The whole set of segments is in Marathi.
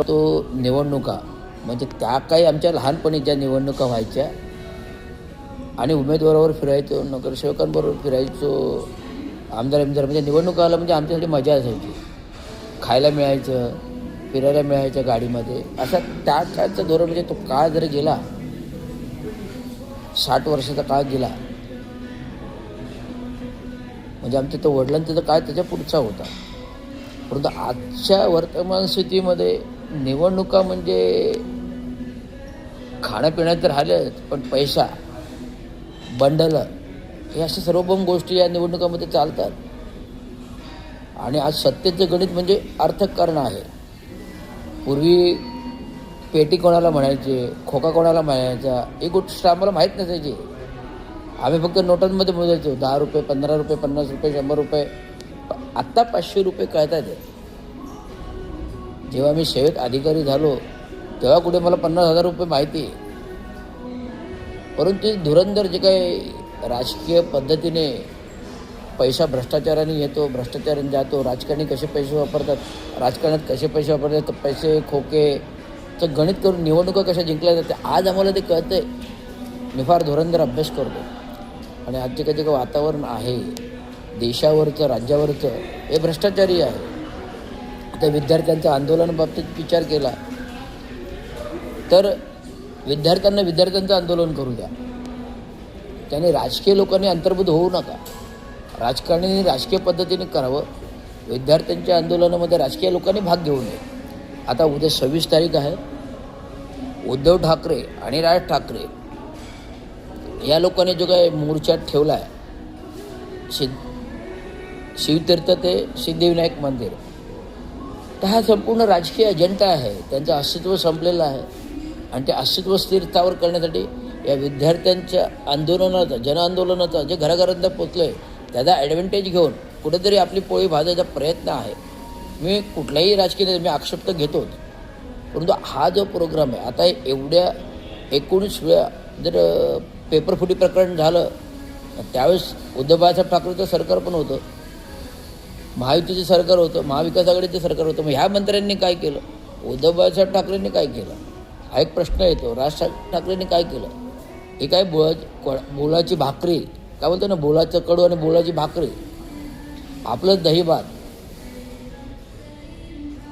तो निवडणुका म्हणजे त्या काही आमच्या लहानपणी ज्या निवडणुका व्हायच्या आणि उमेदवारावर फिरायचो, नगरसेवकांबरोबर फिरायचो, आमदार म्हणजे निवडणुका आला म्हणजे आमच्यासाठी मजा असायची. खायला मिळायचं, फिरायला मिळायचं गाडीमध्ये. असा त्या काळचा धोरण म्हणजे तो काळ जरी गेला, 60 वर्षाचा काळ गेला म्हणजे आमच्या तो वडिलांचा जो काळ त्याच्या पुढचा होता. परंतु आजच्या वर्तमान स्थितीमध्ये निवडणुका म्हणजे खाण्यापिण्यात तर राहिलेच, पण पैसा, बंडल हे अशा सर्वभौम गोष्टी या निवडणुकामध्ये चालतात. आणि आज सत्तेचं गणित म्हणजे अर्थकारण आहे. पूर्वी पेटी कोणाला म्हणायचे, खोका कोणाला म्हणायचा, ही गोष्ट आम्हाला माहीत नसायची. आम्ही फक्त नोटांमध्ये मोजायचो, 10 रुपये, 15 रुपये, 50 रुपये, 100 रुपये. आत्ता 500 रुपये कळतात. जेव्हा मी सेवेत अधिकारी झालो तेव्हा कुठे मला 50,000 रुपये माहिती. परंतु धुरंधर जे काही राजकीय पद्धतीने पैसा भ्रष्टाचाराने येतो, भ्रष्टाचाराने जातो, राजकारणी कसे पैसे वापरतात, राजकारणात कसे पैसे वापरतात, तर पैसे खोकेचं गणित करून निवडणुका कशा जिंकल्या जाते आज आम्हाला ते कळतं आहे. मी फार धुरंधर अभ्यास करतो आणि आजचे जे काही वातावरण आहे देशावरचं, राज्यावरचं, हे भ्रष्टाचारी आहे. आता विद्यार्थ्यांच्या आंदोलनाबाबतीत विचार केला तर विद्यार्थ्यांचं आंदोलन करू द्या. त्याने राजकीय लोकांनी अंतर्भूत होऊ नका. राजकारणी राजकीय पद्धतीने करावं. विद्यार्थ्यांच्या आंदोलनामध्ये राजकीय लोकांनी भाग घेऊ नये. आता उद्या 26 तारीख आहे. उद्धव ठाकरे आणि राज ठाकरे या लोकांनी जो काही मोर्चात ठेवला आहे, शिवतीर्थ ते सिद्धिविनायक मंदिर, तर हा संपूर्ण राजकीय अजेंडा आहे. त्यांचं अस्तित्व संपलेलं आहे आणि ते अस्तित्व स्थिरतावर करण्यासाठी या विद्यार्थ्यांच्या आंदोलनाचा, जनआंदोलनाचा जे घराघरांना पोचलं आहे त्याचा ॲडव्हान्टेज घेऊन कुठेतरी आपली पोळी भाजायचा प्रयत्न आहे. मी कुठल्याही राजकीय मी आक्षेप तर घेतोच, परंतु हा जो प्रोग्राम आहे आता एवढ्या 19 वेळा जर पेपरफुटी प्रकरण झालं, त्यावेळेस उद्धव बाळासाहेब ठाकरेचं सरकार पण होतं, महायुतीचं सरकार होतं, महाविकास आघाडीचं सरकार होतं. मग ह्या मंत्र्यांनी काय केलं? उद्धव बाळासाहेब ठाकरेंनी काय केलं? हा एक प्रश्न येतो. राज ठाकरेंनी काय केलं? हे काय बोलाची भाकरी, काय बोलतो ना, बोलाचं कडू आणि बोलाची भाकरी, आपलं दहीभात,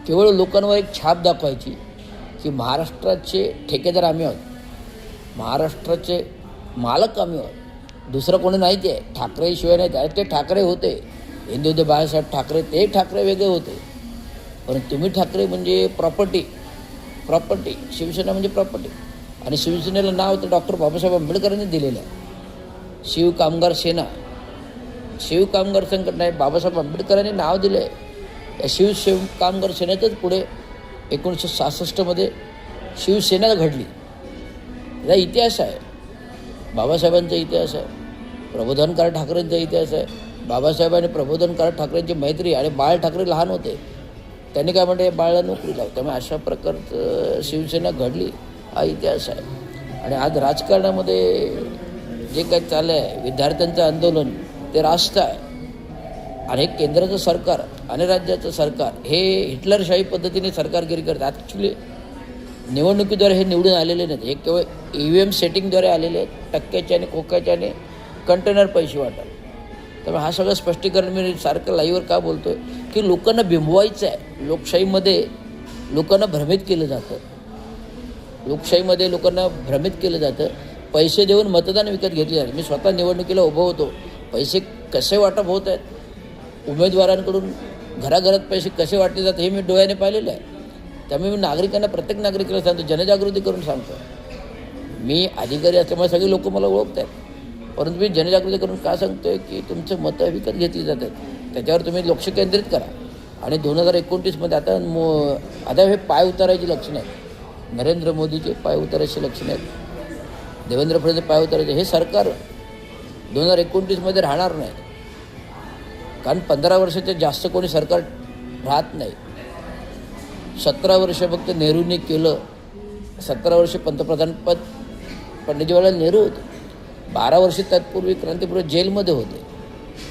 केवळ लोकांवर एक छाप दाखवायची की महाराष्ट्राचे ठेकेदार आम्ही आहोत, महाराष्ट्राचे मालक आम्ही आहोत, दुसरं कोणी नाही. ते ठाकरेशिवाय नाही. ते ठाकरे होते, हिंदू बाळासाहेब ठाकरे, ते ठाकरे वेगळे होते. पण तुम्ही ठाकरे म्हणजे प्रॉपर्टी, शिवसेना म्हणजे प्रॉपर्टी. आणि शिवसेनेला नाव तर डॉक्टर बाबासाहेब आंबेडकरांनी दिलेलं आहे. शिव कामगार संघटना आहे, बाबासाहेब आंबेडकरांनी नाव दिलं आहे. या शिव कामगार सेनेतच पुढे 1966 शिवसेना घडली. याचा इतिहास आहे, बाबासाहेबांचा इतिहास आहे, प्रबोधनकार ठाकरेंचा इतिहास आहे. बाबासाहेब आणि प्रबोधनकार ठाकरेंची मैत्री. आणि बाळ ठाकरे लहान होते, त्यांनी काय म्हणते, बाळाला नोकरी लाव. त्यामुळे अशा प्रकारचं शिवसेना घडली, हा इतिहास आहे. आणि आज राजकारणामध्ये जे काही चाललं आहे, विद्यार्थ्यांचं आंदोलन, ते राष्ट्र आहे. आणि केंद्राचं सरकार आणि राज्याचं सरकार हे हिटलरशाही पद्धतीने सरकारगिरी करतात. ॲक्च्युली निवडणुकीद्वारे हे निवडून आलेले नाहीत, हे केवळ EVM सेटिंगद्वारे आलेले आहेत. टक्क्याचे आणि खोक्याचे आणि कंटेनर पैसे वाटतात. त्यामुळे हा सगळं स्पष्टीकरण मी सारखं लाईव्हवर का बोलतो आहे की लोकांना बिंबवायचं आहे. लोकशाहीमध्ये लोकांना भ्रमित केलं जातं. पैसे देऊन मतदान विकत घेतले जाते. मी स्वतः निवडणुकीला उभं होतो. पैसे कसे वाटप होत आहेत, उमेदवारांकडून घराघरात पैसे कसे वाटले जातात, हे मी डोळ्याने पाहिलेलं आहे. त्यामुळे मी नागरिकांना, प्रत्येक नागरिकाला सांगतो, जनजागृती करून सांगतो. मी अधिकारी असल्यामुळे सगळे लोक मला ओळखत आहेत, परंतु मी जनजागृती करून का सांगतो आहे की तुमचं मतं विकत घेतली जातात. त्याच्यावर तुम्ही लक्ष केंद्रित करा. आणि 2029 आता हे पाय उतारायची लक्षणं आहेत. नरेंद्र मोदीचे पाय उतारायचे लक्षणं आहेत, देवेंद्र फडणवीस पाय उतारायचे. हे सरकार 2029 राहणार नाही, कारण 15 वर्षाच्या जास्त कोणी सरकार राहत नाही. 17 वर्ष फक्त नेहरूंनी केलं. 17 वर्ष पंतप्रधानपद पंडित जवाहरलाल नेहरू होते. 12 वर्ष तत्पूर्वी क्रांतीपूर्वी जेलमध्ये होते.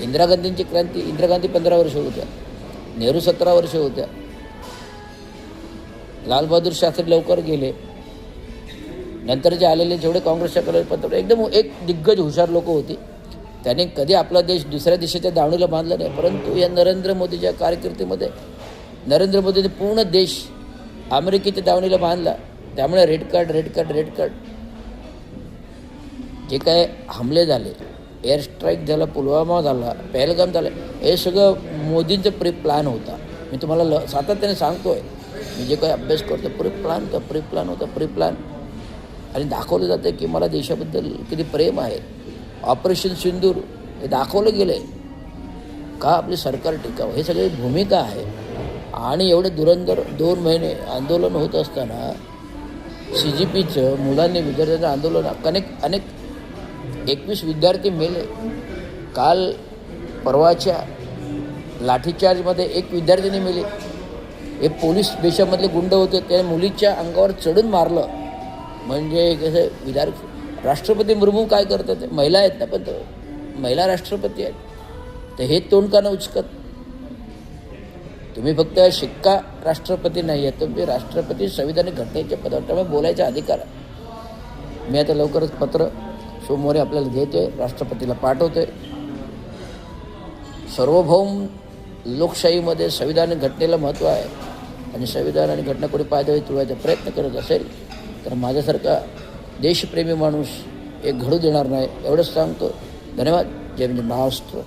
इंदिरा गांधी 15 वर्ष होत्या, नेहरू 17 वर्ष होत्या. लालबहादूर शास्त्री लवकर गेले. नंतर जे आलेले जेवढे काँग्रेसच्या पत्र एकदम एक दिग्गज हुशार लोक होती. त्याने कधी आपला देश दुसऱ्या देशाच्या दावणीला बांधला नाही. परंतु या नरेंद्र मोदीच्या कारकिर्दीमध्ये नरेंद्र मोदीने पूर्ण देश अमेरिकेच्या दावणीला बांधला. त्यामुळे रेड कार्ड जे काय हमले झाले, एअर स्ट्राईक झाला, पुलवामा झाला, पहलगाम झालं, हे सगळं मोदींचं प्लान होता. मी तुम्हाला सातत्याने सांगतो आहे, मी जे काही अभ्यास करतो प्री प्लान आणि दाखवलं जातं की मला देशाबद्दल किती प्रेम आहे. ऑपरेशन सिंदूर हे दाखवलं गेलं आहे का आपली सरकार टिकावं, हे सगळी भूमिका आहे. आणि एवढे धुरंधर 2 महिने आंदोलन होत असताना CGPचं मुलांनी विद्यार्थ्यांचं आंदोलन अनेक 21 विद्यार्थी मेले. काल परवाच्या लाठीचार्जमध्ये 1 विद्यार्थिनी मेली. हे पोलीस देशामधले गुंड होते, त्या मुलीच्या अंगावर चढून मारलं. म्हणजे कसं राष्ट्रपती मुर्मू काय करतात, महिला आहेत ना, पण महिला राष्ट्रपती आहेत, तर हे तोंड का न उचकत. तुम्ही फक्त शिक्का राष्ट्रपती नाही आहे, तुम्ही राष्ट्रपती संविधानिक घटनेच्या पदावर, त्यामुळे बोलायचा अधिकार आहे. मी आता लवकरच पत्र सोमवारी आपल्याला देतोय, राष्ट्रपतीला पाठवतोय. सार्वभौम लोकशाहीमध्ये संविधानिक घटनेला महत्त्व आहे आणि संविधान आणि घटना कोणी पायदळी तुळवायचा प्रयत्न करत असेल तर माझ्यासारखा देशप्रेमी माणूस एक घडू देणार नाही, एवढंच सांगतो. धन्यवाद. जय महाराष्ट्र.